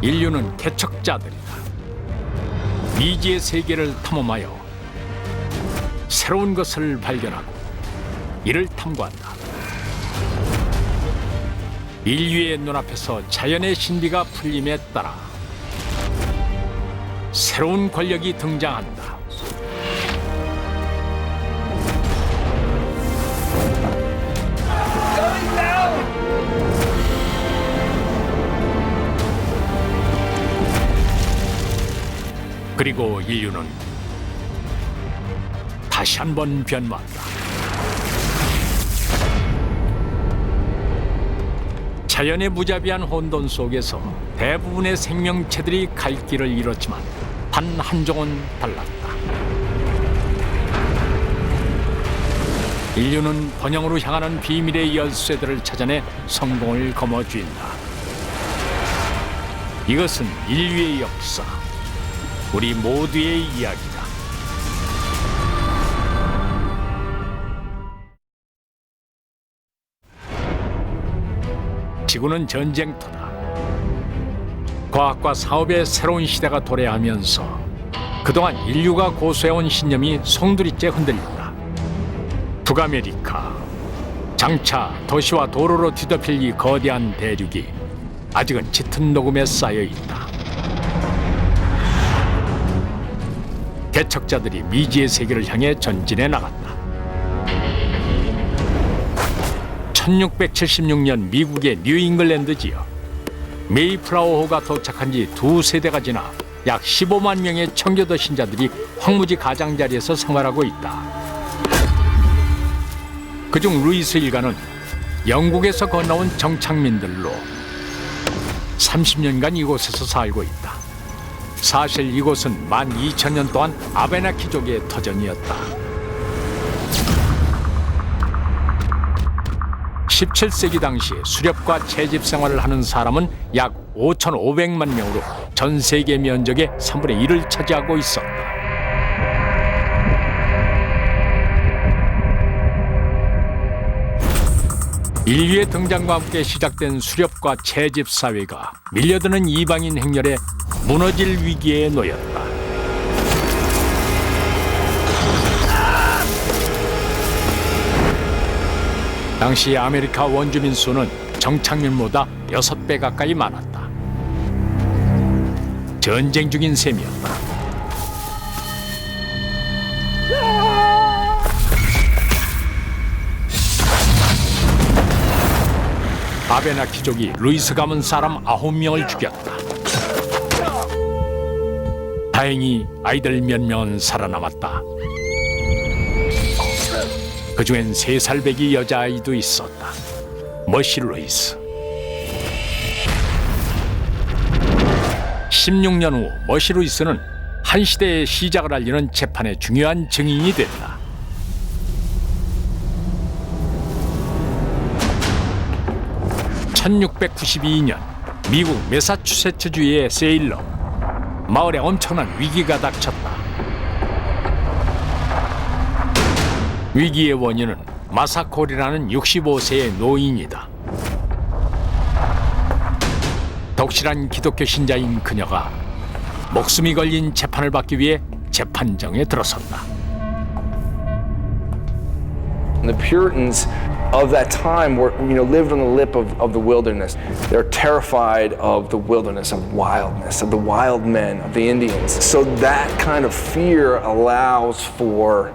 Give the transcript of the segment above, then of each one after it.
인류는 개척자들이다. 미지의 세계를 탐험하여 새로운 것을 발견하고 이를 탐구한다. 인류의 눈앞에서 자연의 신비가 풀림에 따라 새로운 권력이 등장한다. 그리고 인류는 다시 한번 변모한다. 자연의 무자비한 혼돈 속에서 대부분의 생명체들이 갈 길을 잃었지만 단 한 종은 달랐다. 인류는 번영으로 향하는 비밀의 열쇠들을 찾아내 성공을 거머쥐인다. 이것은 인류의 역사, 우리 모두의 이야기다. 지구는 전쟁터다. 과학과 사업의 새로운 시대가 도래하면서 그동안 인류가 고수해온 신념이 송두리째 흔들린다. 북아메리카, 장차 도시와 도로로 뒤덮일 이 거대한 대륙이 아직은 짙은 녹음에 쌓여 있다. 개척자들이 미지의 세계를 향해 전진해 나간다. 1676년 미국의 뉴잉글랜드 지역, 메이플라워호가 도착한 지 2세대가 지나 약 15만 명의 청교도 신자들이 황무지 가장자리에서 생활하고 있다. 그중 루이스 일가는 영국에서 건너온 정착민들로 30년간 이곳에서 살고 있다. 사실 이곳은 12,000년 동안 아베나키족의 터전이었다. 17세기 당시 수렵과 채집 생활을 하는 사람은 약 5,500만 명으로 전 세계 면적의 3분의 1을 차지하고 있었다. 인류의 등장과 함께 시작된 수렵과 채집 사회가 밀려드는 이방인 행렬에 무너질 위기에 놓였다. 당시 아메리카 원주민 수는 정착민보다 6배 가까이 많았다. 전쟁 중인 셈이었다. 아베나키족이 루이스 가문 사람 9명을 죽였다. 다행히 아이들 몇 명은 살아남았다. 그중엔 3살 배기 여자아이도 있었다. 머시 루이스. 16년 후 머시 루이스는 한 시대의 시작을 알리는 재판의 중요한 증인이 됐다. (1692년) 미국 매사추세츠주의 세일러 마을에 엄청난 위기가 닥쳤다. 위기의 원인은 마사콜이라는 65세의 노인이다. 독실한 기독교 신자인 그녀가 목숨이 걸린 재판을 받기 위해 재판정에 들어섰다. The Puritans of that time were, lived on the lip of the wilderness. They're terrified of the wilderness, of wildness, of the wild men, of the Indians. So that kind of fear allows for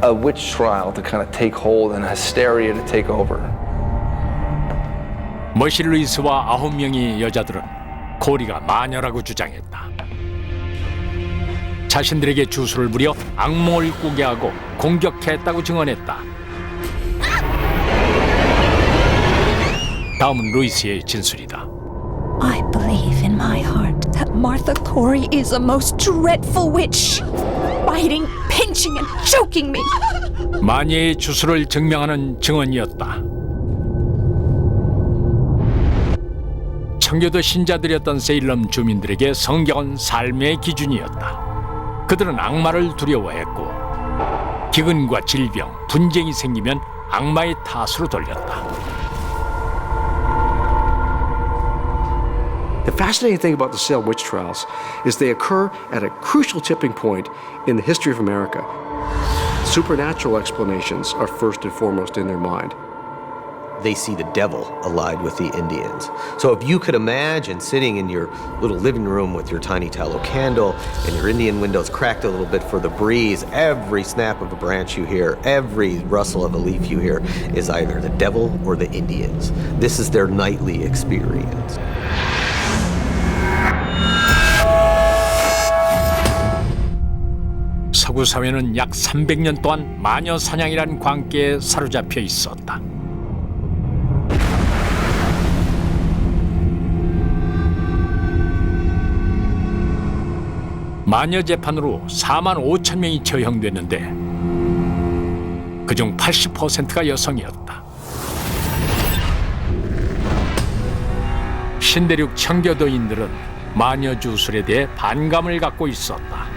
a witch trial to kind of take hold and hysteria to take over. 머시 루이스와 9명의 여자들은 고리가 마녀라고 주장했다. 자신들에게 주술을 부려 악몽을 꾸게 하고 공격했다고 증언했다. 다음은 루이스의 진술이다. I believe in my heart that Martha Corey is a most dreadful witch, biting, pinching, and choking me. 마녀의 주술을 증명하는 증언이었다. 청교도 신자들이었던 세일럼 주민들에게 성경은 삶의 기준이었다. 그들은 악마를 두려워했고 기근과 질병, 분쟁이 생기면 악마의 탓으로 돌렸다. The fascinating thing about the Salem witch trials is they occur at a crucial tipping point in the history of America. Supernatural explanations are first and foremost in their mind. They see the devil allied with the Indians. So if you could imagine sitting in your little living room with your tiny tallow candle and your Indian windows cracked a little bit for the breeze, every snap of a branch you hear, every rustle of a leaf you hear is either the devil or the Indians. This is their nightly experience. 서구 사회는 약 300년 동안 마녀 사냥이라는 광기에 사로잡혀 있었다. 마녀 재판으로 4만 5천 명이 처형됐는데 그중 80%가 여성이었다. 신대륙 청교도인들은 마녀 주술에 대해 반감을 갖고 있었다.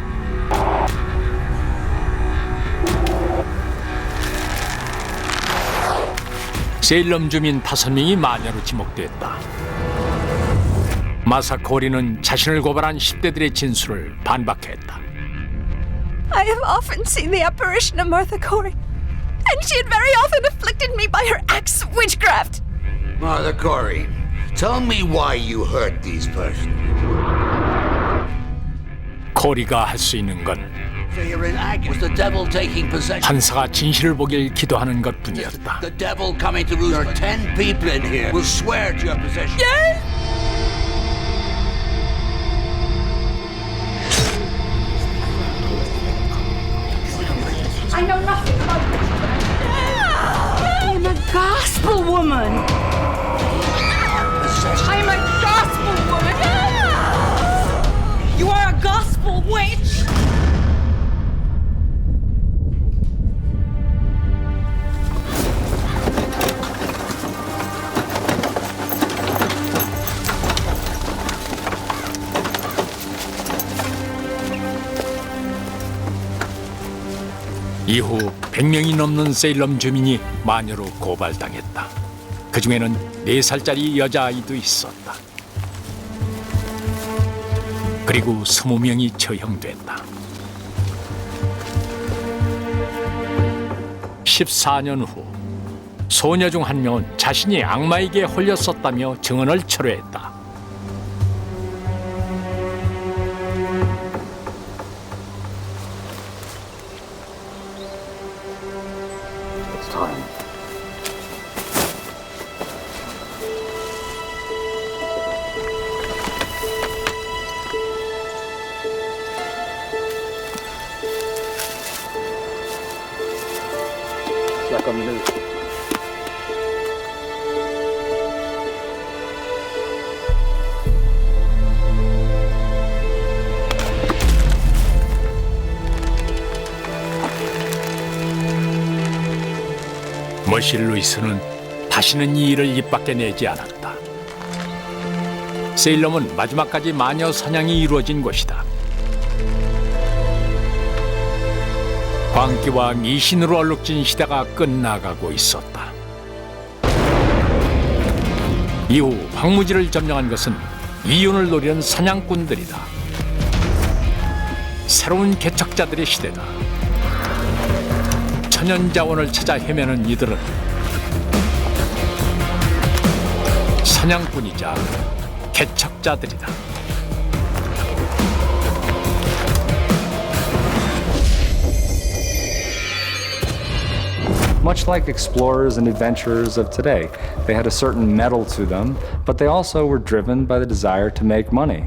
세일럼 주민 5명이 마녀로 지목됐다. 마사 코리는 자신을 고발한 10대들의 진술을 반박했다. I have often seen the apparition of Martha Corey, and she had very often afflicted me by her acts of witchcraft. Martha Corey, tell me why you hurt these persons. 코리가 할 수 있는 건 So you're in agony. Was the devil taking possession? 판사가 진실을 보길 기도하는 것뿐이었다. The devil coming to roost. There are 10 people in here who swear to your possession. Yes! I know nothing about I am a gospel woman. I am a gospel woman. You are a gospel witch. 이후 100명이 넘는 세일럼 주민이 마녀로 고발당했다. 그 중에는 4살짜리 여자아이도 있었다. 그리고 20명이 처형됐다. 14년 후 소녀 중 한 명은 자신이 악마에게 홀렸었다며 증언을 철회했다. 머실 루이스는 다시는 이 일을 입 밖에 내지 않았다. 세일럼은 마지막까지 마녀 사냥이 이루어진 곳이다. 광기와 미신으로 얼룩진 시대가 끝나가고 있었다. 이후 황무지를 점령한 것은 이윤을 노리는 사냥꾼들이다. 새로운 개척자들의 시대다. 천연자원을 찾아 헤매는 이들은 사냥꾼이자 개척자들이다. Much like explorers and adventurers of today, they had a certain mettle to them, but they also were driven by the desire to make money.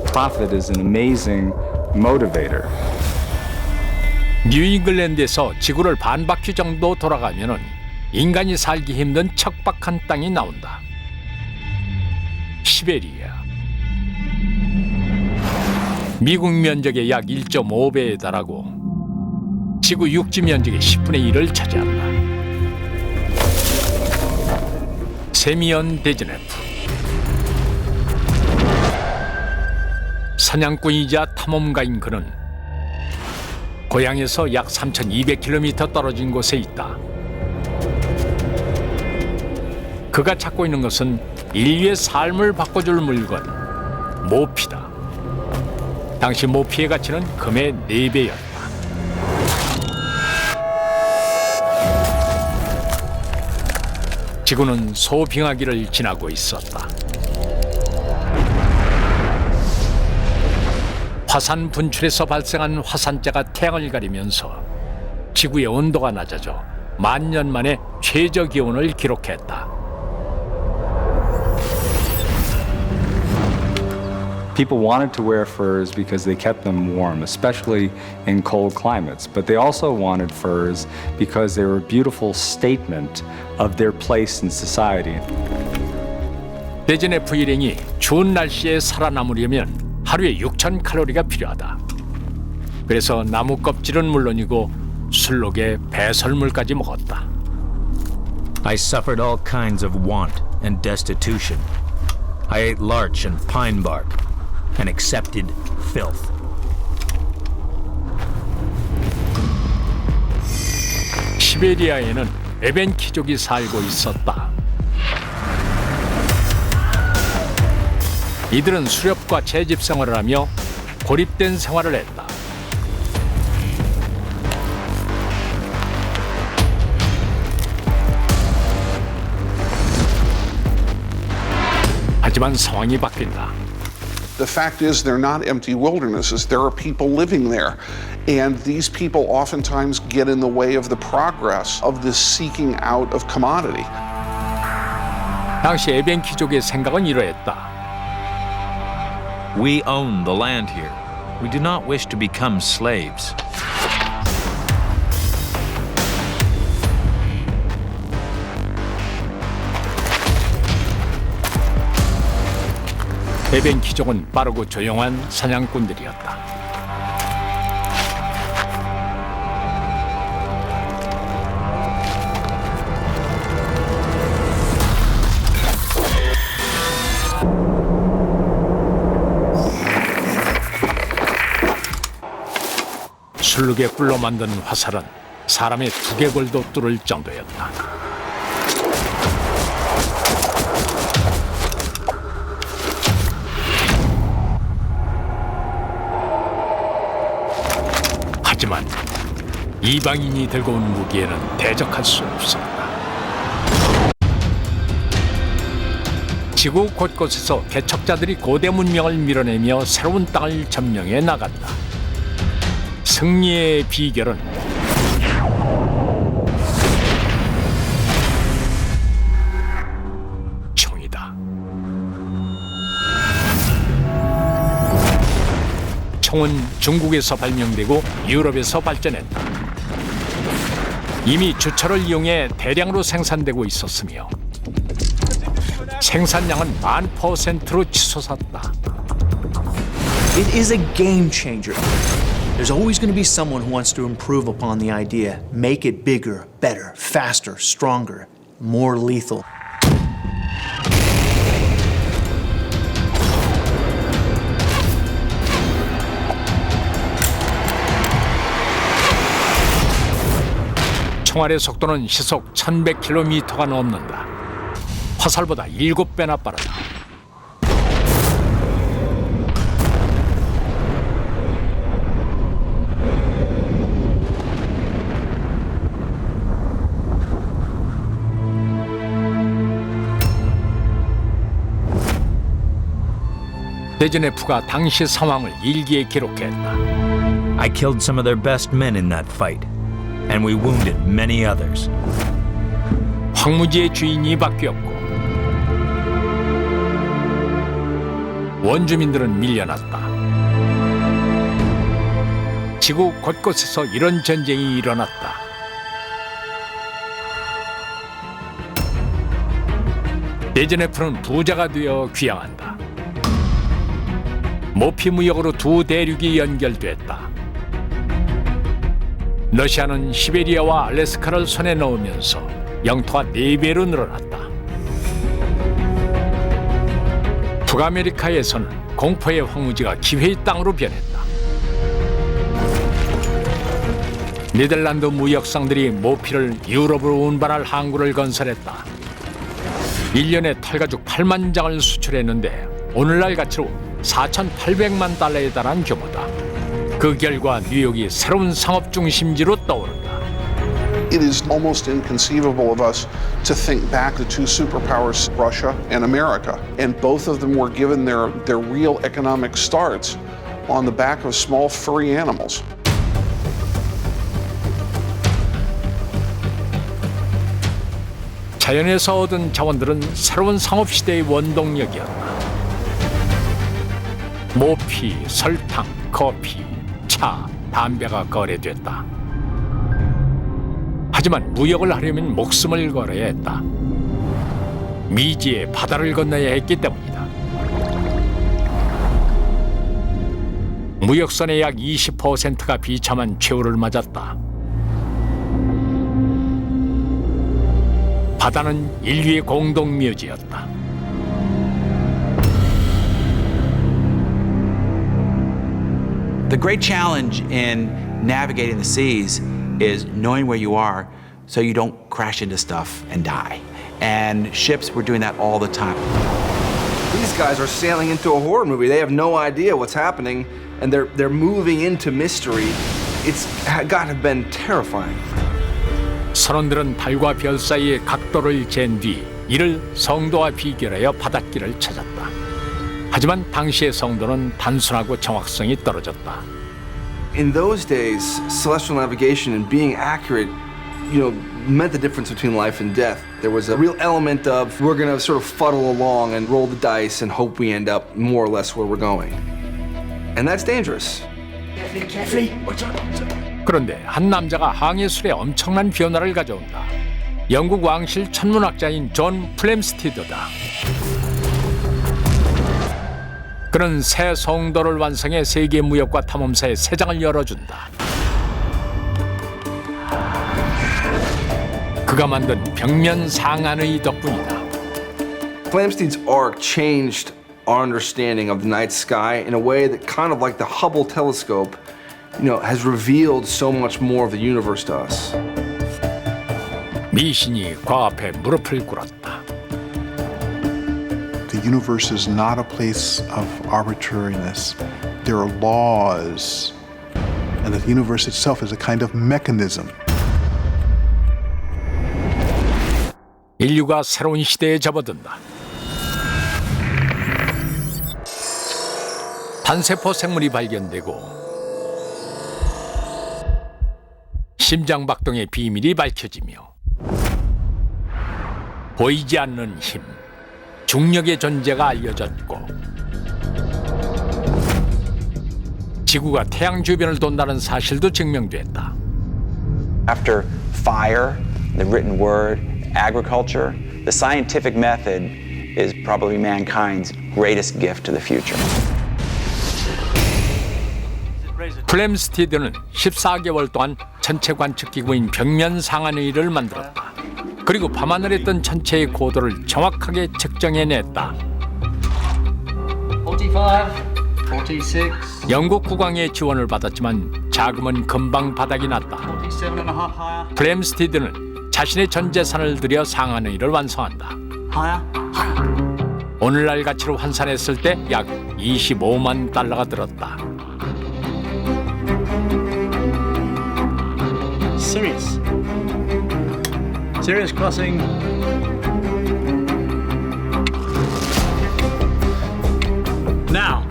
Profit is an amazing motivator. 뉴잉글랜드에서 지구를 반바퀴 정도 돌아가면은 인간이 살기 힘든 척박한 땅이 나온다. 시베리아. 미국 면적의 약 1.5배에 달하고 지구 육지 면적의 10분의 1을 차지한다. 세미언 데즈네프. 사냥꾼이자 탐험가인 그는 고향에서 약 3,200km 떨어진 곳에 있다. 그가 찾고 있는 것은 인류의 삶을 바꿔줄 물건, 모피다. 당시 모피의 가치는 금의 4배였다. 지구는 소빙하기를 지나고 있었다. 화산 분출에서 발생한 화산재가 태양을 가리면서 지구의 온도가 낮아져 만년 만에 최저 기온을 기록했다. People wanted to wear furs because they kept them warm, especially in cold climates. But they also wanted furs because they were a beautiful statement of their place in society. 데즈네프 일행이 추운 날씨에 살아남으려면 하루에 6,000칼로리가 필요하다. 그래서 나무 껍질은 물론이고 술록에 배설물까지 먹었다. I suffered all kinds of want and destitution. I ate larch and pine bark and accepted filth. 시베리아에는 에벤키족이 살고 있었다. 이들은 수렵과 채집 생활을 하며 고립된 생활을 했다. 하지만 상황이 바뀐다. The fact is, they're not empty wildernesses. There are people living there. And these people oftentimes get in the way of the progress of this seeking out of commodity. 당시 에벤키족의 생각은 이러했다. We own the land here. We do not wish to become slaves. 에벤키족은 빠르고 조용한 사냥꾼들이었다. 술룩에 꿀로 만든 화살은 사람의 두개골도 뚫을 정도였다. 하지만 이방인이 들고 온 무기에는 대적할 수 없었다. 지구 곳곳에서 개척자들이 고대 문명을 밀어내며 새로운 땅을 점령해 나간다. 승리의 비결은 총이다. 총은 중국에서 발명되고 유럽에서 발전했다. 이미 주철을 이용해 대량으로 생산되고 있었으며 생산량은 1000%로 치솟았다. It is a game changer. There's always going to be someone who wants to improve upon the idea, make it bigger, better, faster, stronger, more lethal. 총알의 속도는 시속 1100km가 넘는다. 화살보다 7배나 빠르다. 데즈네프가 당시 상황을 일기에 기록했다. I killed some of their best men in that fight, and we wounded many others. 황무지의 주인이 바뀌었고 원주민들은 밀려났다. 지구 곳곳에서 이런 전쟁이 일어났다. 데즈네프는 부자가 되어 귀향한다. 모피 무역으로 두 대륙이 연결됐다. 러시아는 시베리아와 알래스카를 손에 넣으면서 영토가 4배로 늘어났다. 북아메리카에서는 공포의 황무지가 기회의 땅으로 변했다. 네덜란드 무역상들이 모피를 유럽으로 운반할 항구를 건설했다. 1년에 털가죽 8만 장을 수출했는데 오늘날 가치로 4,800만 달러에 달한 규모다. 그 결과 뉴욕이 새로운 상업 중심지로 떠오른다. It is almost inconceivable of us to think back to two superpowers, Russia and America. And both of them were given their real economic starts on the back of small furry animals. 자연에서 얻은 자원들은 새로운 상업 시대의 원동력이었다. 모피, 설탕, 커피, 차, 담배가 거래됐다. 하지만 무역을 하려면 목숨을 걸어야 했다. 미지의 바다를 건너야 했기 때문이다. 무역선의 약 20%가 비참한 최후를 맞았다. 바다는 인류의 공동묘지였다. The great challenge in navigating the seas is knowing where you are so you don't crash into stuff and die. And ships were doing that all the time. These guys are sailing into a horror movie. They have no idea what's happening, and they're moving into mystery. It's got to have been terrifying. 선원들은 달과 별 사이의 각도를 잰 뒤 이를 성도와 비교하여 바닷길을 찾았다. 하지만 당시의 성도는 단순하고 정확성이 떨어졌다. In those days, celestial navigation and being accurate, meant the difference between life and death. There was a real element of we're going to sort of fuddle along and roll the dice and hope we end up more or less where we're going. And that's dangerous. 그런데 한 남자가 항해술에 엄청난 변화를 가져온다. 영국 왕실 천문학자인 존 플램스티드다. 그는 새 성도를 완성해 세계 무역과 탐험사의 새 장을 열어준다. 그가 만든 벽면 상안의 덕분이다. Flamsteed's arc changed our understanding of the night sky in a way that kind of like the Hubble telescope, has revealed so much more of the universe to us. 미신이 과 앞에 무릎을 꿇었다. The universe is not a place of arbitrariness. There are laws, and the universe itself is a kind of mechanism. 인류가 새로운 시대에 접어든다. 단세포 생물이 발견되고 심장박동의 비밀이 밝혀지며 보이지 않는 힘, 중력의 존재가 알려졌고 지구가 태양 주변을 돈다는 사실도 증명됐다. After fire, the written word, agriculture, the scientific method is probably mankind's greatest gift to the future. 플램스티드는 14개월 동안 천체 관측기구인 벽면 상안의를 만들었다. 그리고 밤하늘에 뜬 천체의 고도를 정확하게 측정해냈다. 45, 46. 영국 국왕의 지원을 받았지만 자금은 금방 바닥이 났다. 플램스티드는 자신의 전 재산을 들여 상안의를 완성한다. 오늘날 가치로 환산했을 때 약 25만 달러가 들었다. Sirius crossing. Now.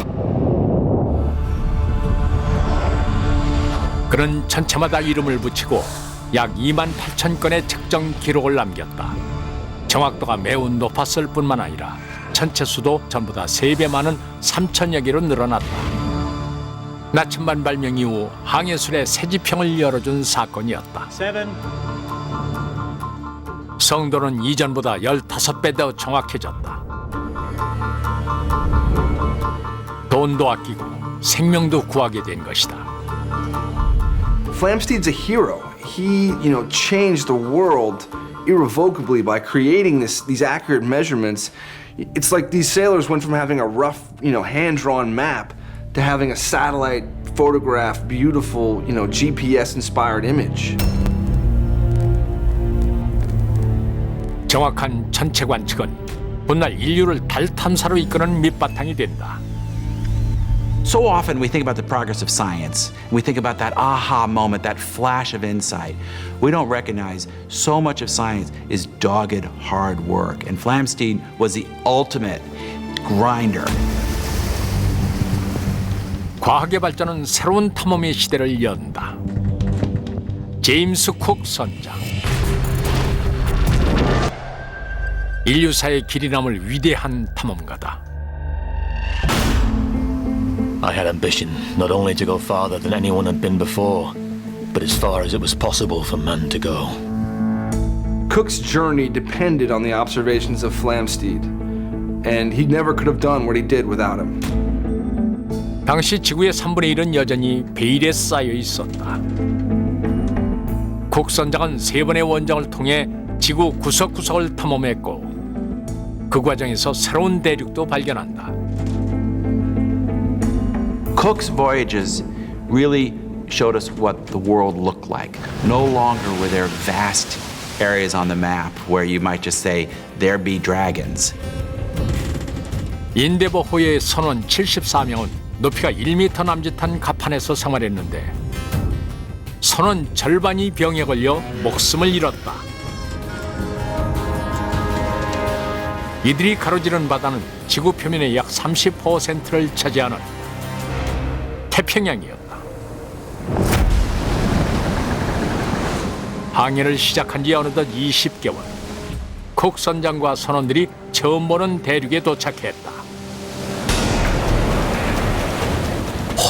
그는 천체마다 이름을 붙이고 약 2만 8천 건의 측정 기록을 남겼다. 정확도가 매우 높았을 뿐만 아니라 천체 수도 전보다 3배 많은 3천여 개로 늘어났다. 나침반 발명 이후 항해술의 새 지평을 열어준 사건이었다. 7. 성도는 이전보다 15배 더 정확해졌다. 돈도 아끼고 생명도 구하게 된 것이다. Flamsteed's a hero. He, changed the world irrevocably by creating these accurate measurements. It's like these sailors went from having a rough, hand-drawn map to having a satellite photograph, beautiful, GPS-inspired image. 정확한 천체 관측은 훗날 인류를 달 탐사로 이끄는 밑바탕이 된다. So often we think about the progress of science. We think about that aha moment, that flash of insight. We don't recognize so much of science is dogged, hard work. And Flamsteed was the ultimate grinder. 과학의 발전은 새로운 탐험의 시대를 연다. 제임스 쿡 선장. 인류사의 길이 남을 위대한 탐험가다. I had ambition not only to go farther than anyone had been before, but as far as it was possible for man to go. Cook's journey depended on the observations of Flamsteed, and he never could have done what he did without him. 당시 지구의 3분의 1은 여전히 베일에 쌓여 있었다. 쿡 선장은 3번의 원정을 통해 지구 구석구석을 탐험했고 그 과정에서 새로운 대륙도 발견한다. Cook's voyages really showed us what the world looked like. No longer were there vast areas on the map where you might just say, there be dragons. 인데버 호의 선원 74명은 높이가 1m 남짓한 갑판에서 생활했는데 선원 절반이 병에 걸려 목숨을 잃었다. 이들이 가로지른 바다는 지구 표면의 약 30%를 차지하는 태평양이었다. 항해를 시작한 지 어느덧 20개월. 쿡 선장과 선원들이 처음 보는 대륙에 도착했다.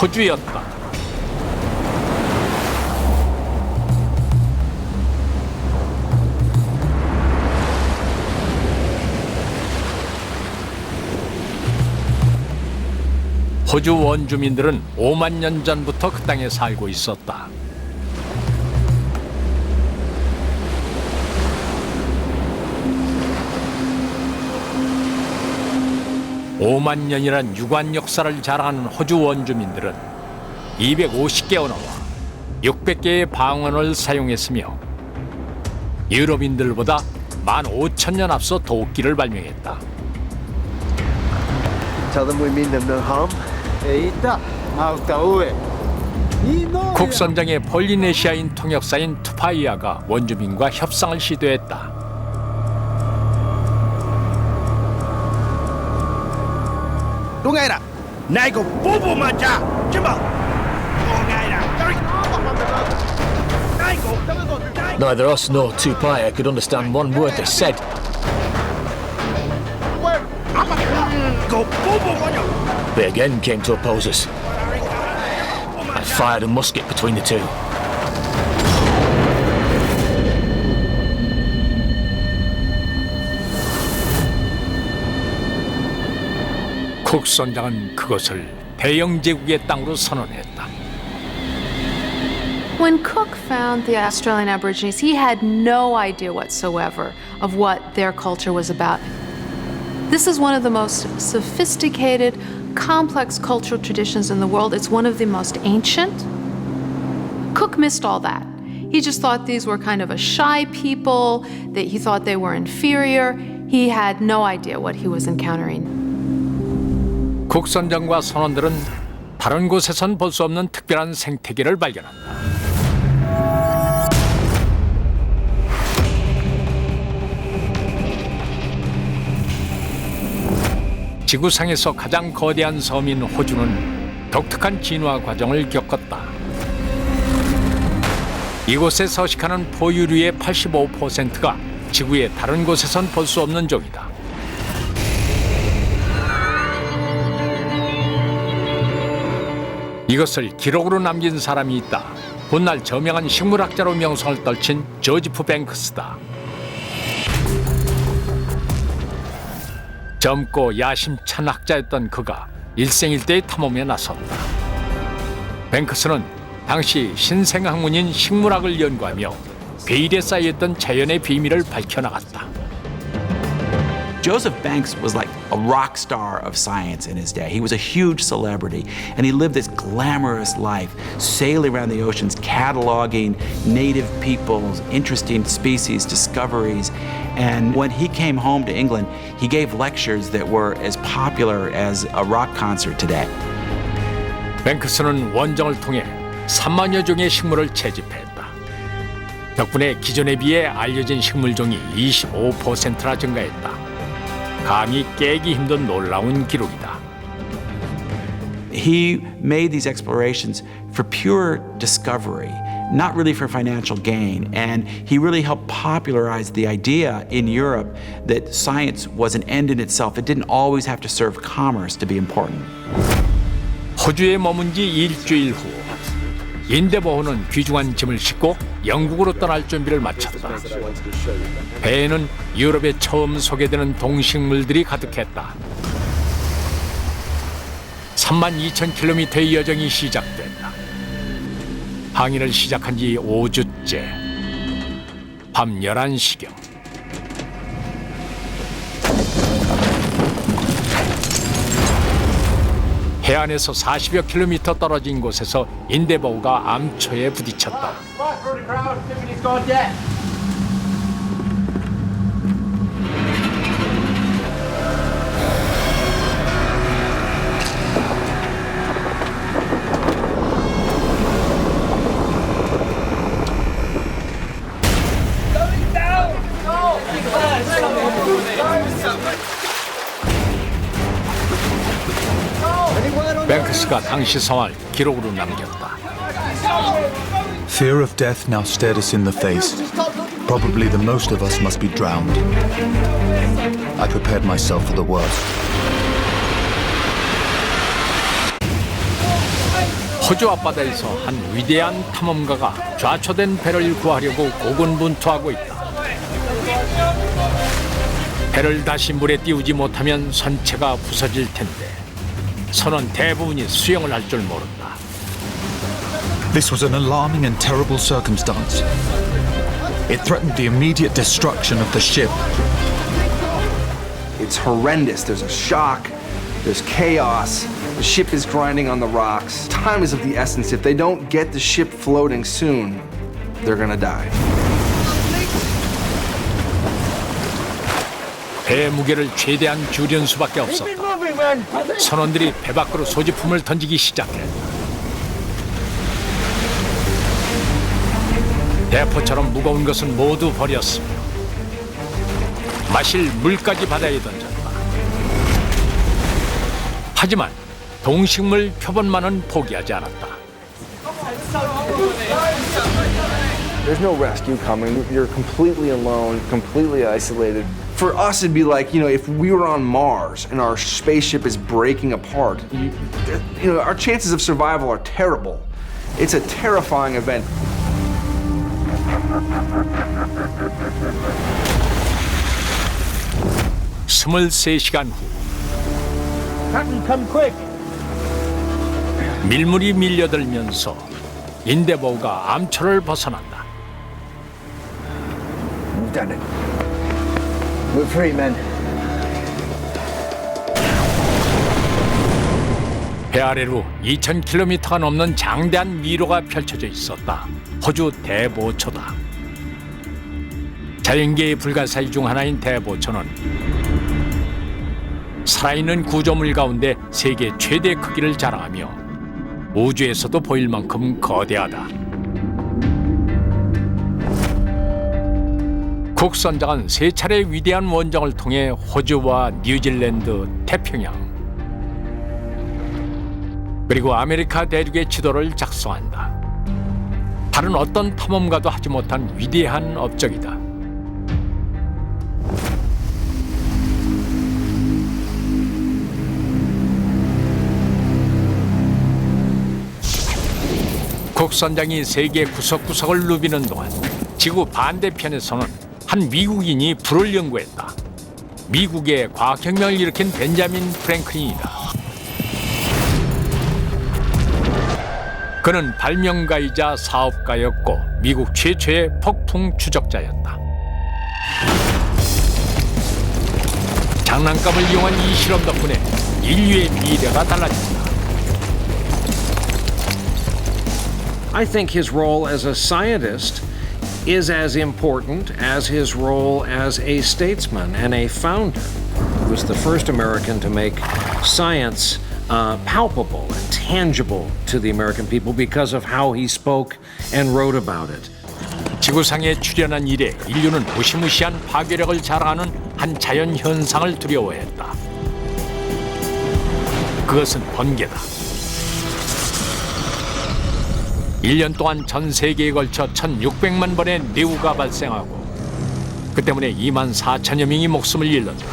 호주였다. 호주 원주민들은 5만 년 전부터 그 땅에 살고 있었다. (5만 년이란) 유관 역사를 자랑하는 호주 원주민들은 250개 언어와 600개의 방언을 사용했으며 유럽인들보다 15,000년 앞서 도끼를 발명했다. Tell them we mean them no harm. 쿡 선장의 폴리네시아인 통역사인 투파이아가 원주민과 협상을 시도했다. 동아이라, 나 이거 보보 맞아. 좀 Neither us nor Tupaia could understand one word they said. They again came to oppose us. I fired a musket between the two. 쿡 선장은 그것을 대영 제국의 땅으로 선언했다. When Cook found the Australian Aborigines, he had no idea whatsoever of what their culture was about. This is one of the most sophisticated, complex cultural traditions in the world. It's one of the most ancient. Cook missed all that. He just thought these were kind of a shy people, that he thought they were inferior. He had no idea what he was encountering. 쿡 선장과 선원들은 다른 곳에선 볼 수 없는 특별한 생태계를 발견한다. 지구상에서 가장 거대한 섬인 호주는 독특한 진화 과정을 겪었다. 이곳에 서식하는 포유류의 85%가 지구의 다른 곳에선 볼 수 없는 종이다. 이것을 기록으로 남긴 사람이 있다. 훗날 저명한 식물학자로 명성을 떨친 조지프 뱅크스다. 젊고 야심찬 학자였던 그가 일생일대의 탐험에 나섰다. 뱅크스는 당시 신생학문인 식물학을 연구하며 베일에 쌓여있던 자연의 비밀을 밝혀나갔다. Joseph Banks was like a rock star of science in his day. He was a huge celebrity, and he lived this glamorous life, sailing around the oceans, cataloging native peoples, interesting species, discoveries. And when he came home to England, he gave lectures that were as popular as a rock concert today. 뱅크스는 원정을 통해 3만여 종의 식물을 채집했다. 덕분에 기존에 비해 알려진 식물종이 25%나 증가했다. 감히 깨기 힘든 놀라운 기록이다. He made these explorations for pure discovery, not really for financial gain. And he really helped popularize the idea in Europe that science was an end in itself. It didn't always have to serve commerce to be important. 호주에 머문 지 일주일 후 인데버호는 귀중한 짐을 싣고 영국으로 떠날 준비를 마쳤다. 배에는 유럽에 처음 소개되는 동식물들이 가득했다. 32,000km의 여정이 시작된다. 항해를 시작한 지 5주째. 밤 11시경. 해안에서 40여 킬로미터 떨어진 곳에서 인데버우가 암초에 부딪혔다. 뱅크스가 당시 상황을 기록으로 남겼다. Fear of death now stared us in the face. Probably the most of us must be drowned. I prepared myself for the worst. 호주 앞바다에서 한 위대한 탐험가가 좌초된 배를 구하려고 고군분투하고 있다. 배를 다시 물에 띄우지 못하면 선체가 부서질 텐데 선원 대부분이 수영을 할 줄 모른다. This was an alarming and terrible circumstance. It threatened the immediate destruction of the ship. It's horrendous. There's a shock. There's chaos. The ship is grinding on the rocks. Time is of the essence. If they don't get the ship floating soon, they're gonna die. 배의 무게를 최대한 줄이는 수밖에 없었다. 선원들이 배 밖으로 소지품을 던지기 시작했다. 대포처럼 무거운 것은 모두 버렸으며 마실 물까지 바다에 던졌다. 하지만 동식물 표본만은 포기하지 않았다. There's no rescue coming. You're completely alone, completely isolated. For us, it'd be like, if we were on Mars and our spaceship is breaking apart, our chances of survival are terrible. It's a terrifying event. (23시간) 후 Captain, come quick. 밀물이 밀려들면서 인데버우가 암초를 벗어난다. We've done it. We're free, men. 배 아래로 2,000km가 넘는 장대한 미로가 펼쳐져 있었다. 호주 대보초다. 자연계의 불가사의 중 하나인 대보초는 살아있는 구조물 가운데 세계 최대 크기를 자랑하며 우주에서도 보일 만큼 거대하다. 쿡 선장은 세 차례 위대한 원정을 통해 호주와 뉴질랜드, 태평양 그리고 아메리카 대륙의 지도를 작성한다. 다른 어떤 탐험가도 하지 못한 위대한 업적이다. 쿡 선장이 세계 구석구석을 누비는 동안 지구 반대편에서는 한 미국인이 불을 연구했다. 미국의 과학혁명을 일으킨 벤자민 프랭클린이다. 그는 발명가이자 사업가였고 미국 최초의 폭풍 추적자였다. 장난감을 이용한 이 실험 덕분에 인류의 미래가 달라진다. I think his role as a scientist is as important as his role as a statesman and a founder. He was the first American to make science palpable and tangible to the American people because of how he spoke and wrote about it. 지구상에 출현한 이래 인류는 무시무시한 파괴력을 자랑하는 한 자연 현상을 두려워했다. 그것은 번개다. 1년 동안 전 세계에 걸쳐 1,600만 번의 뇌우가 발생하고 그 때문에 2만 4천여 명이 목숨을 잃는다.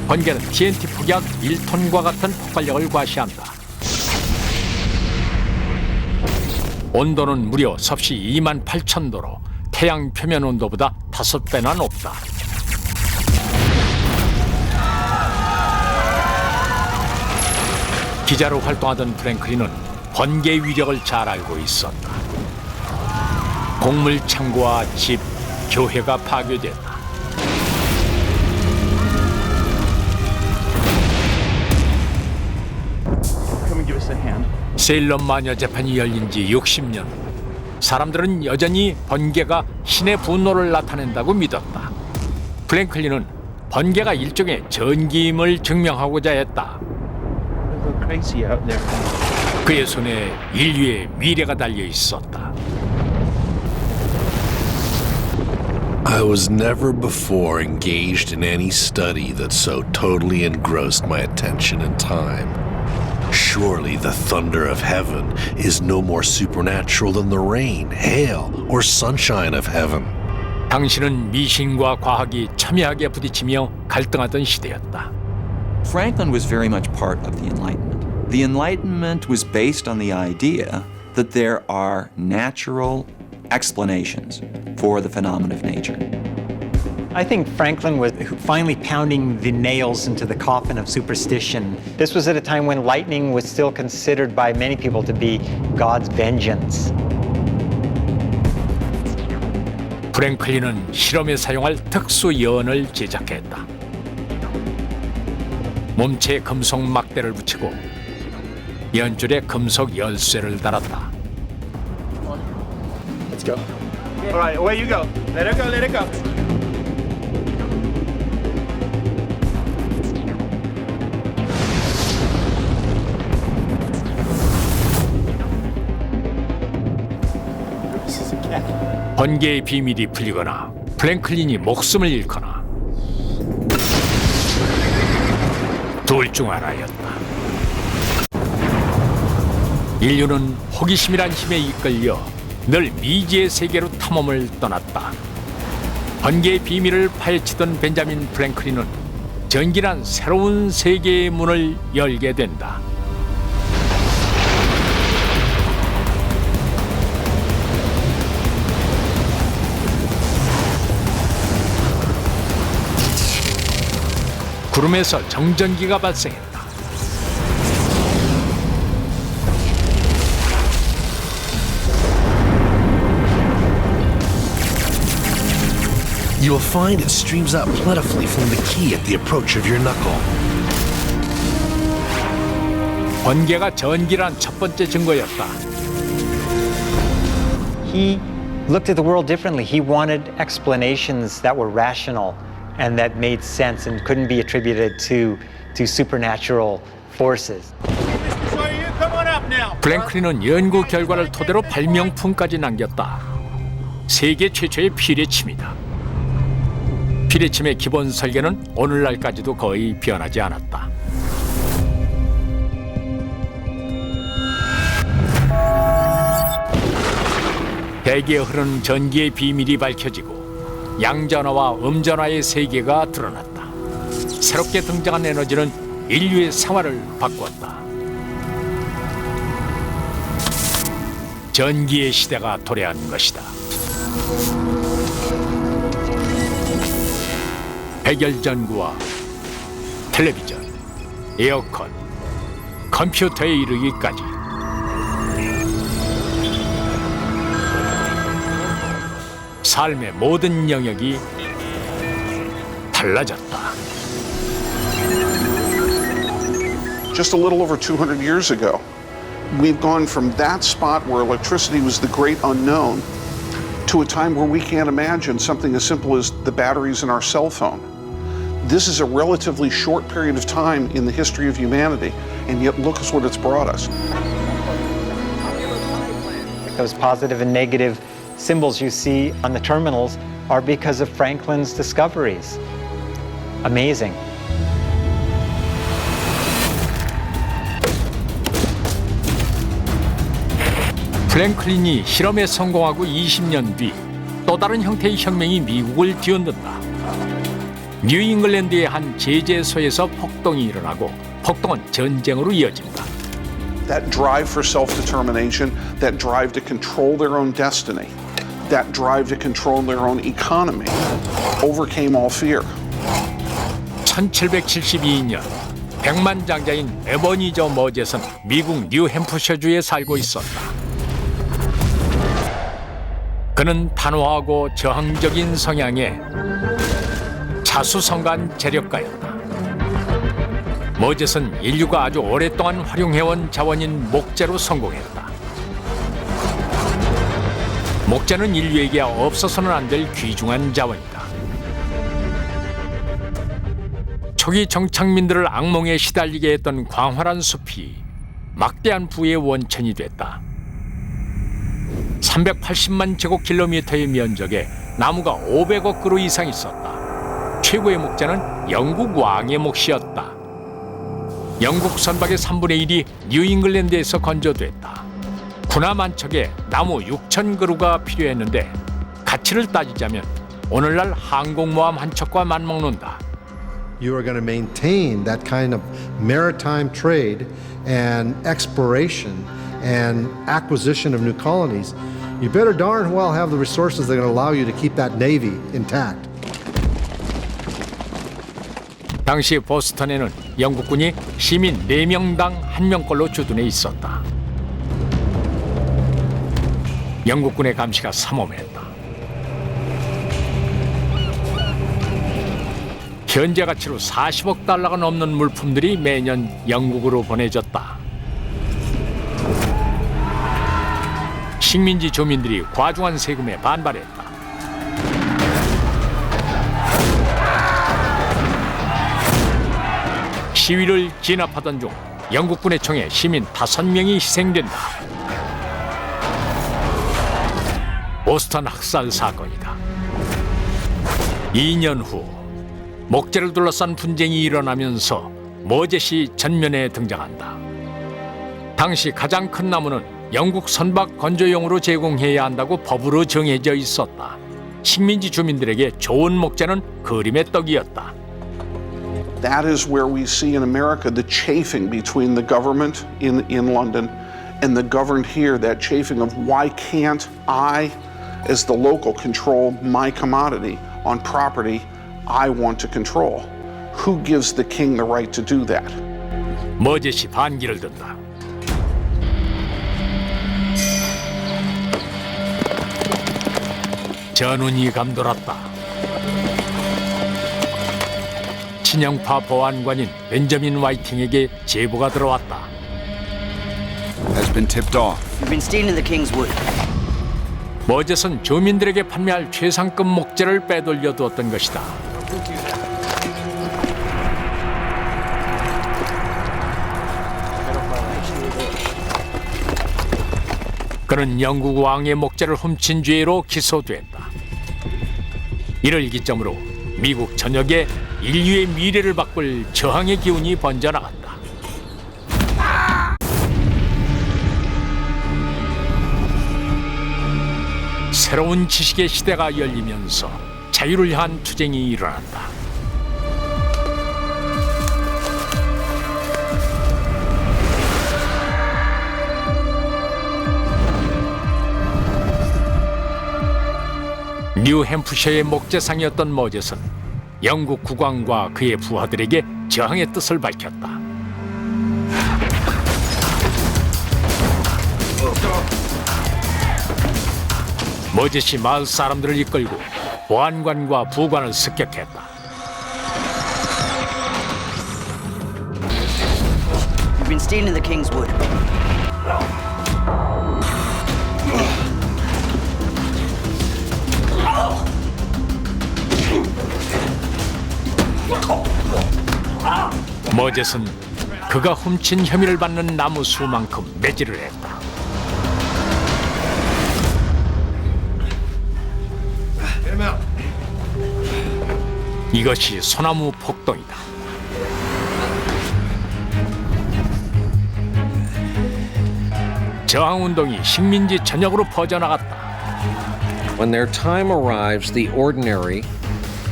번개는 TNT 폭약 1톤과 같은 폭발력을 과시한다. 온도는 무려 섭씨 2만 8천 도로 태양 표면 온도보다 5배나 높다. 기자로 활동하던 프랭클린은 번개의 위력을 잘 알고 있었다. 곡물 창고와 집, 교회가 파괴됐다. 세일럼 마녀 재판이 열린 지 60년. 사람들은 여전히 번개가 신의 분노를 나타낸다고 믿었다. 프랭클린은 번개가 일종의 전기임을 증명하고자 했다. 그의 손에 인류의 미래가 달려 있었다. I was never before engaged in any study that so totally engrossed my attention and time. Surely the thunder of heaven is no more supernatural than the rain, hail, or sunshine of heaven. 당신은 미신과 과학이 첨예하게 부딪히며 갈등하던 시대였다. Franklin was very much part of the Enlightenment. The Enlightenment was based on the idea that there are natural explanations for the phenomena of nature. I think Franklin was finally pounding the nails into the coffin of superstition. This was at a time when lightning was still considered by many people to be God's vengeance. 프랭클린은 실험에 사용할 특수 연을 제작했다. 몸체에 금속 막대를 붙이고 연줄에 금속 열쇠를 달았다. Let's go. All right, away you go. Let it go, let it go. 번개의 비밀이 풀리거나 프랭클린이 목숨을 잃거나 둘 중 하나였다. 인류는 호기심이란 힘에 이끌려 늘 미지의 세계로 탐험을 떠났다. 번개의 비밀을 파헤치던 벤자민 프랭클린은 전기란 새로운 세계의 문을 열게 된다. 구름에서 정전기가 발생했다. You will find it streams out plentifully from the key at the approach of your knuckle. 번개가 전기란 첫 번째 증거였다. He looked at the world differently. He wanted explanations that were rational and that made sense and couldn't be attributed to supernatural forces. 프랭클린은 연구 결과를 토대로 발명품까지 남겼다. 세계 최초의 피뢰침이다. 피뢰침의 기본 설계는 오늘날까지도 거의 변하지 않았다. 대기에 흐르는 전기의 비밀이 밝혀지고 양전하와 음전하의 세계가 드러났다. 새롭게 등장한 에너지는 인류의 생활을 바꾸었다. 전기의 시대가 도래한 것이다. 백열전구와 텔레비전, 에어컨, 컴퓨터에 이르기까지 삶의 모든 영역이 달라졌다. just a little over 200 years ago. We've gone from that spot where electricity was the great unknown to a time where we can't imagine something as simple as the batteries in our cell phone. This is a relatively short period of time in the history of humanity, and yet look at what it's brought us. Those positive and negative symbols you see on the terminals are because of Franklin's discoveries. Amazing. 프랭클린이 실험에 성공하고 20년 뒤 또 다른 형태의 혁명이 미국을 뒤흔든다. 뉴잉글랜드의 한 제재소에서 폭동이 일어나고 폭동은 전쟁으로 이어진다. That drive for self-determination, that drive to control their own destiny, that drive to control their own economy, overcame all fear. 1772년 백만장자인 에버니저 머젯은 미국 뉴햄프셔주에 살고 있었다. 그는 단호하고 저항적인 성향의 자수성가한 재력가였다. 머젯은 인류가 아주 오랫동안 활용해온 자원인 목재로 성공했다. 목재는 인류에게 없어서는 안 될 귀중한 자원이다. 초기 정착민들을 악몽에 시달리게 했던 광활한 숲이 막대한 부의 원천이 됐다. 380만 제곱킬로미터의 면적에 나무가 500억 그루 이상 있었다. 최고의 목재는 영국 왕의 몫이었다. 영국 선박의 3분의 1이 뉴잉글랜드에서 건조됐다. 군함 한 척에 나무 6천 그루가 필요했는데 가치를 따지자면 오늘날 항공모함 한 척과 맞먹는다. You are going to maintain that kind of maritime trade and exploration and acquisition of new colonies. You better darn well have the resources that are going to allow you to keep that navy intact. 당시 보스턴에는 영국군이 시민 4명당 1명꼴로 주둔해 있었다. 영국군의 감시가 삼엄했다. 현재 가치로 40억 달러가 넘는 물품들이 매년 영국으로 보내졌다. 식민지 주민들이 과중한 세금에 반발했다. 시위를 진압하던 중 영국군의 총에 시민 5명이 희생된다. 보스턴 학살 사건이다. 2년 후 목재를 둘러싼 분쟁이 일어나면서 머젯이 전면에 등장한다. 당시 가장 큰 나무는 영국 선박 건조용으로 제공해야 한다고 법으로 정해져 있었다. 식민지 주민들에게 좋은 목재는 그림의 떡이었다. That is where we see in America the chafing between the government in London and the governed here, that chafing of why can't I, as the local, control my commodity on property I want to control? Who gives the king the right to do that? 머젯이 반기를 든다. 전운이 감돌았다. 친영파 보안관인 벤저민 화이팅에게 제보가 들어왔다. Has been tipped off. You've been stealing the king's wood. 머젯은 주민들에게 판매할 최상급 목재를 빼돌려 두었던 것이다. 그는 영국 왕의 목재를 훔친 죄로 기소됐다. 이를 기점으로 미국 전역에 인류의 미래를 바꿀 저항의 기운이 번져나갔다. 새로운 지식의 시대가 열리면서 자유를 향한 투쟁이 일어난다. 뉴햄프셔의 목재상이었던 머젯은 영국 국왕과 그의 부하들에게 저항의 뜻을 밝혔다. 머젯이 마을 사람들을 이끌고 보안관과 부관을 습격했다. We've been stealing the king's wood. 머젯은 그가 훔친 혐의를 받는 나무 수만큼 매질을 했다. 이것이 소나무 폭동이다. 저항운동이 식민지 전역으로 퍼져나갔다. When their time arrives, the ordinary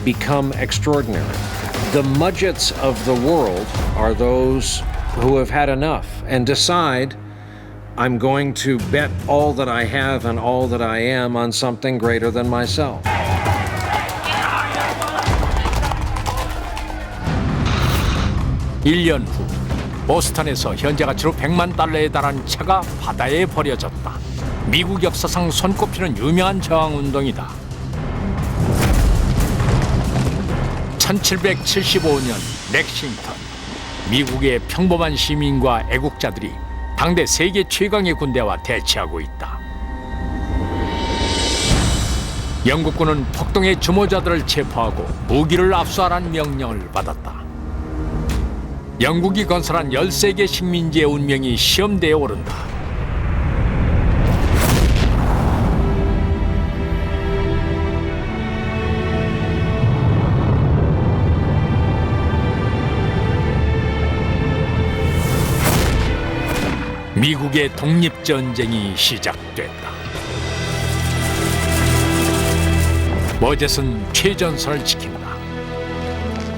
become extraordinary. The Mudgetts of the world are those who have had enough and decide, I'm going to bet all that I have and all that I am on something greater than myself. 일 년 후 보스턴에서 현재 가치로 100만 달러에 달하는 차가 바다에 버려졌다. 미국 역사상 손꼽히는 유명한 저항운동이다. 1775년 렉싱턴, 미국의 평범한 시민과 애국자들이 당대 세계 최강의 군대와 대치하고 있다. 영국군은 폭동의 주모자들을 체포하고 무기를 압수하라는 명령을 받았다. 영국이 건설한 13개 식민지의 운명이 시험대에 오른다. 미국의 독립전쟁이 시작됐다. 머젯은 최전선을 지킨다.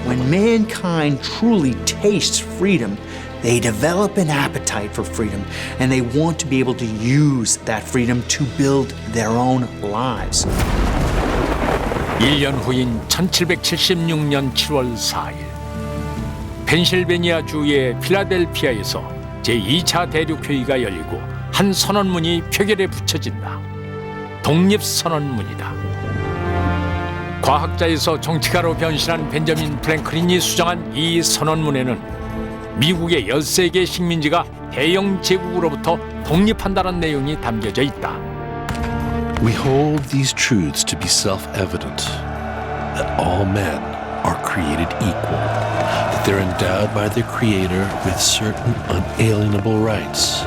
When mankind truly tastes freedom, they develop an appetite for freedom, and they want to be able to use that freedom to build their own lives. 1년 후인 1776년 7월 4일, 펜실베니아 주의 필라델피아에서 제2차 대륙회의가 열리고 한 선언문이 표결에 붙여진다. 독립선언문이다. 과학자에서 정치가로 변신한 벤저민 프랭클린이 수정한 이 선언문에는 미국의 13개 식민지가 대영 제국으로부터 독립한다는 내용이 담겨져 있다. We hold these truths to be self-evident, that all men are created equal, that they're endowed by their Creator with certain unalienable rights.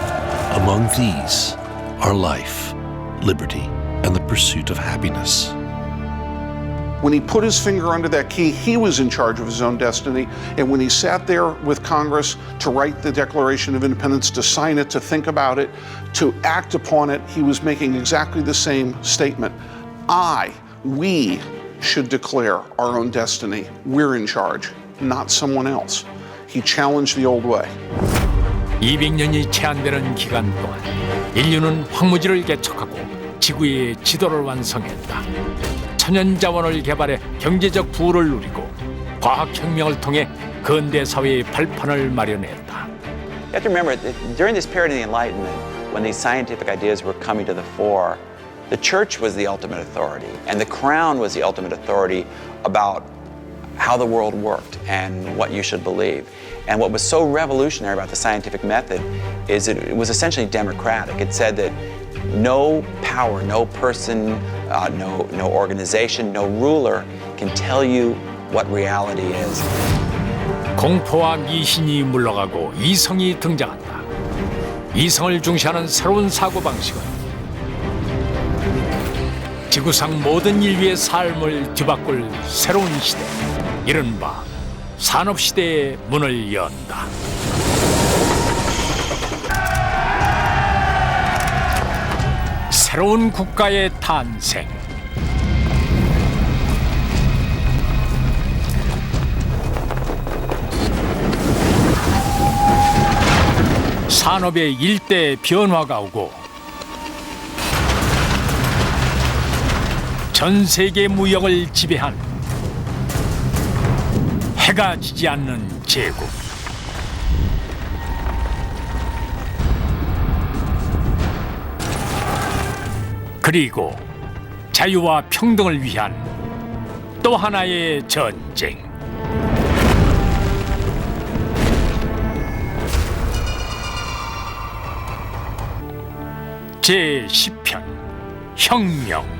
Among these are life, liberty, and the pursuit of happiness. When he put his finger under that key, he was in charge of his own destiny. And when he sat there with Congress to write the Declaration of Independence, to sign it, to think about it, to act upon it, he was making exactly the same statement. We should declare our own destiny. We're in charge, not someone else. He challenged the old way. 200년이 채 안 되는 기간 동안 인류는 황무지를 개척하고 지구의 지도를 완성했다. 천연자원을 개발해 경제적 부를 누리고 과학혁명을 통해 근대 사회의 발판을 마련했다. You have to remember that during this period of the Enlightenment, when these scientific ideas were coming to the fore, the church was the ultimate authority, and the crown was the ultimate authority about how the world worked and what you should believe. And what was so revolutionary about the scientific method is it was essentially democratic. It said that no power, no person, no organization, no ruler can tell you what reality is. 공포와 미신이 물러가고 이성이 등장한다. 이성을 중시하는 새로운 사고방식은 지구상 모든 인류의 삶을 뒤바꿀 새로운 시대, 이른바 산업시대의 문을 연다. 새로운 국가의 탄생. 산업의 일대 변화가 오고 전 세계 무역을 지배한 해가 지지 않는 제국. 그리고 자유와 평등을 위한 또 하나의 전쟁. 제10편 혁명.